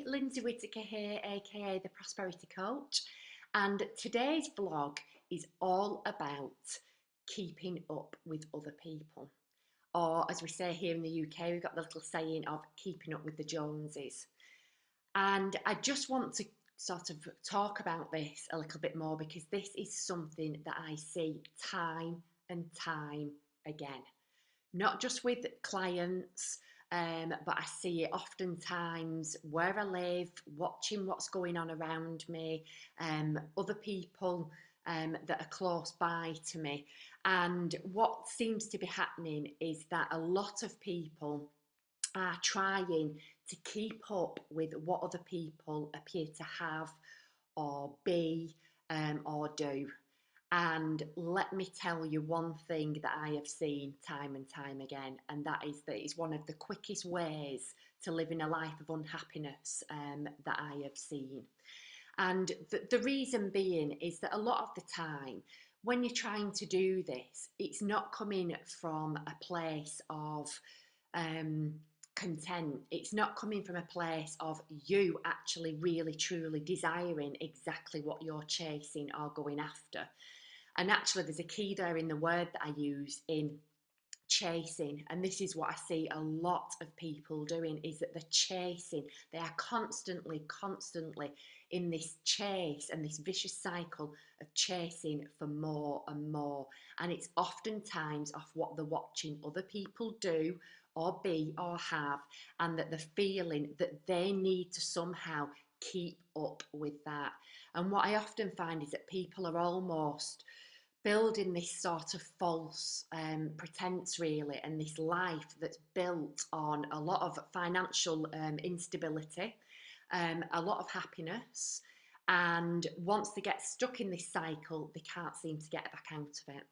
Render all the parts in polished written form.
Lindsay Whitaker here, aka the Prosperity Coach, and today's vlog is all about keeping up with other people. Or, as we say here in the UK, we've got the little saying of keeping up with the Joneses. And I just want to sort of talk about this a little bit more because this is something that I see time and time again, not just with clients, but I see it oftentimes where I live, watching what's going on around me, other people that are close by to me. And what seems to be happening is that a lot of people are trying to keep up with what other people appear to have or be or do. And let me tell you one thing that I have seen time and time again, and that is that it's one of the quickest ways to living a life of unhappiness that I have seen. And the reason being is that a lot of the time, when you're trying to do this, it's not coming from a place of um, content. It's not coming from a place of you actually really truly desiring exactly what you're chasing or going after. And actually, there's a key there in the word that I use in chasing, and this is what I see a lot of people doing, is that they're chasing. They are constantly in this chase and this vicious cycle of chasing for more and more, and it's oftentimes off what they're watching other people do or be or have, and that they're feeling that they need to somehow keep up with that. And what I often find is that people are almost building this sort of false pretense, really, and this life that's built on a lot of financial instability, a lot of happiness, and once they get stuck in this cycle, they can't seem to get back out of it.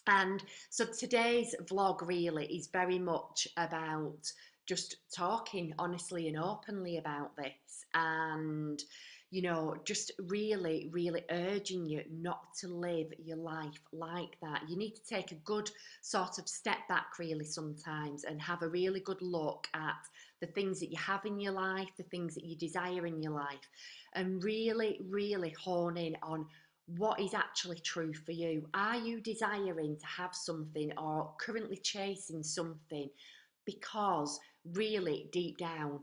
And so today's vlog really is very much about just talking honestly and openly about this, and just really urging you not to live your life like that. You need to take a good sort of step back really sometimes and have a really good look at the things that you have in your life, the things that you desire in your life, and really hone in on what is actually true for you. Are you desiring to have something or currently chasing something because really deep down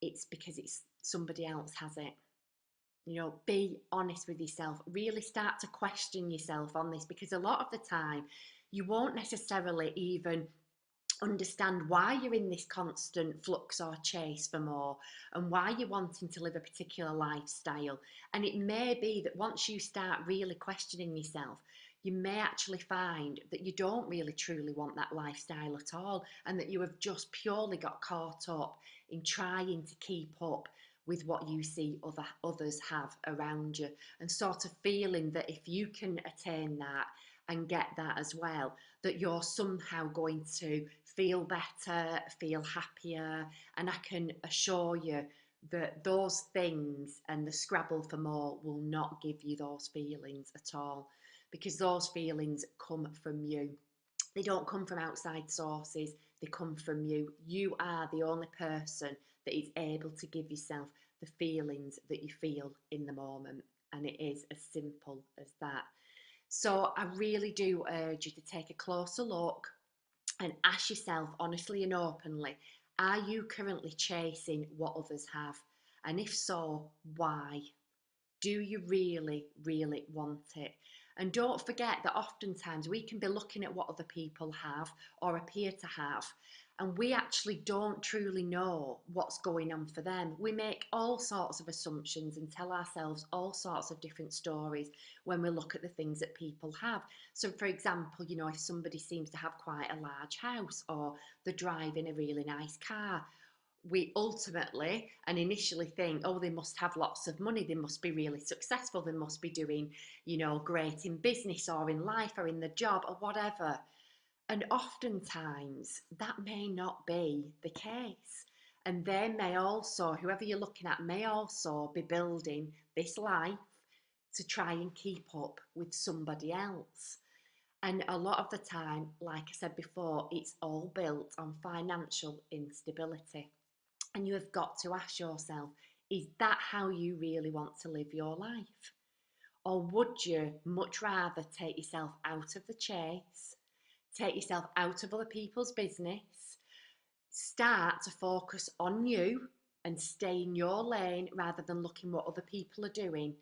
it's because it's somebody else has it? Be honest with yourself. Really start to question yourself on this, because a lot of the time you won't necessarily even understand why you're in this constant flux or chase for more, and why you're wanting to live a particular lifestyle. And it may be that once you start really questioning yourself, you may actually find that you don't really truly want that lifestyle at all, and that you have just purely got caught up in trying to keep up with what you see others have around you, and sort of feeling that if you can attain that and get that as well, that you're somehow going to feel better, feel happier. And I can assure you that those things and the scrabble for more will not give you those feelings at all, because those feelings come from you. They don't come from outside sources, they come from you. You are the only person that is able to give yourself the feelings that you feel in the moment. And it is as simple as that. So I really do urge you to take a closer look and ask yourself honestly and openly, are you currently chasing what others have? And if so, why? Do you really want it? And don't forget that oftentimes we can be looking at what other people have or appear to have, and we actually don't truly know what's going on for them. We make all sorts of assumptions and tell ourselves all sorts of different stories when we look at the things that people have. So, for example, if somebody seems to have quite a large house, or they're driving a really nice car, we ultimately and initially think, oh, they must have lots of money, they must be really successful, they must be doing, great in business or in life or in the job or whatever. And oftentimes that may not be the case. And they may also, whoever you're looking at, may also be building this life to try and keep up with somebody else. And a lot of the time, like I said before, it's all built on financial instability. And you have got to ask yourself, Is that how you really want to live your life? Or would you much rather take yourself out of the chase, take yourself out of other people's business, start to focus on you and stay in your lane rather than looking what other people are doing,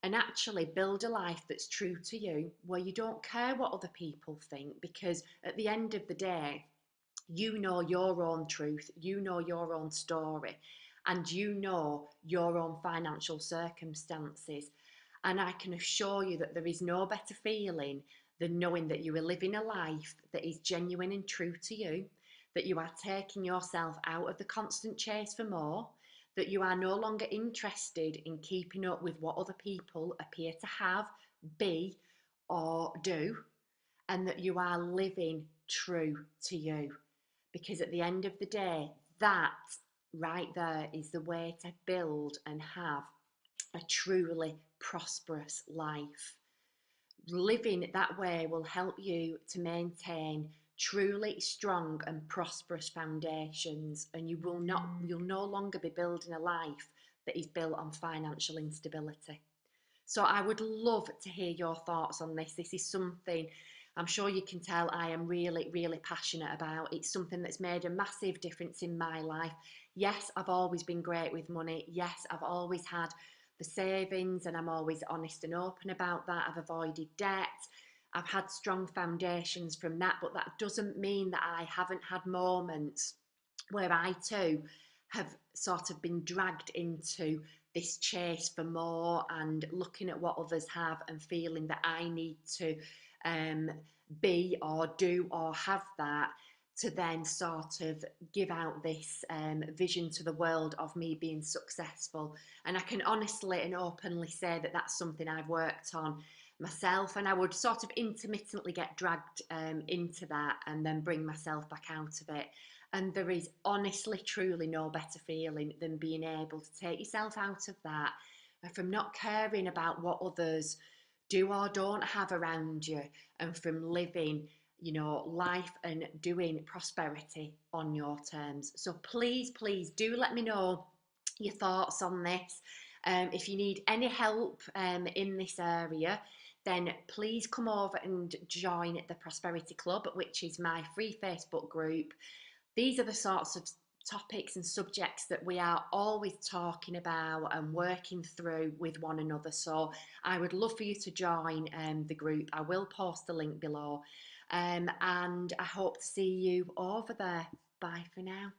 and actually build a life that's true to you, where you don't care what other people think, because at the end of the day, you know your own truth, you know your own story, and you know your own financial circumstances. And I can assure you that there is no better feeling than knowing that you are living a life that is genuine and true to you, that you are taking yourself out of the constant chase for more, that you are no longer interested in keeping up with what other people appear to have, be, or do, and that you are living true to you. Because at the end of the day, that right there is the way to build and have a truly prosperous life. Living that way will help you to maintain truly strong and prosperous foundations, and you'll no longer be building a life that is built on financial instability. So I would love to hear your thoughts on this. This is something I'm sure you can tell I am really, really passionate about. It's something that's made a massive difference in my life. Yes, I've always been great with money. Yes, I've always had the savings, and I'm always honest and open about that. I've avoided debt. I've had strong foundations from that, but that doesn't mean that I haven't had moments where I too have sort of been dragged into this chase for more and looking at what others have and feeling that I need to um, be or do or have that, to then sort of give out this vision to the world of me being successful. And I can honestly and openly say that that's something I've worked on myself, and I would sort of intermittently get dragged into that and then bring myself back out of it. And there is honestly, truly no better feeling than being able to take yourself out of that, and from not caring about what others do or don't have around you, and from living, life and doing prosperity on your terms. So please, please do let me know your thoughts on this. If you need any help in this area, then please come over and join the Prosperity Club, which is my free Facebook group. These are the sorts of topics and subjects that we are always talking about and working through with one another. So I would love for you to join the group. I will post the link below, and I hope to see you over there. Bye for now.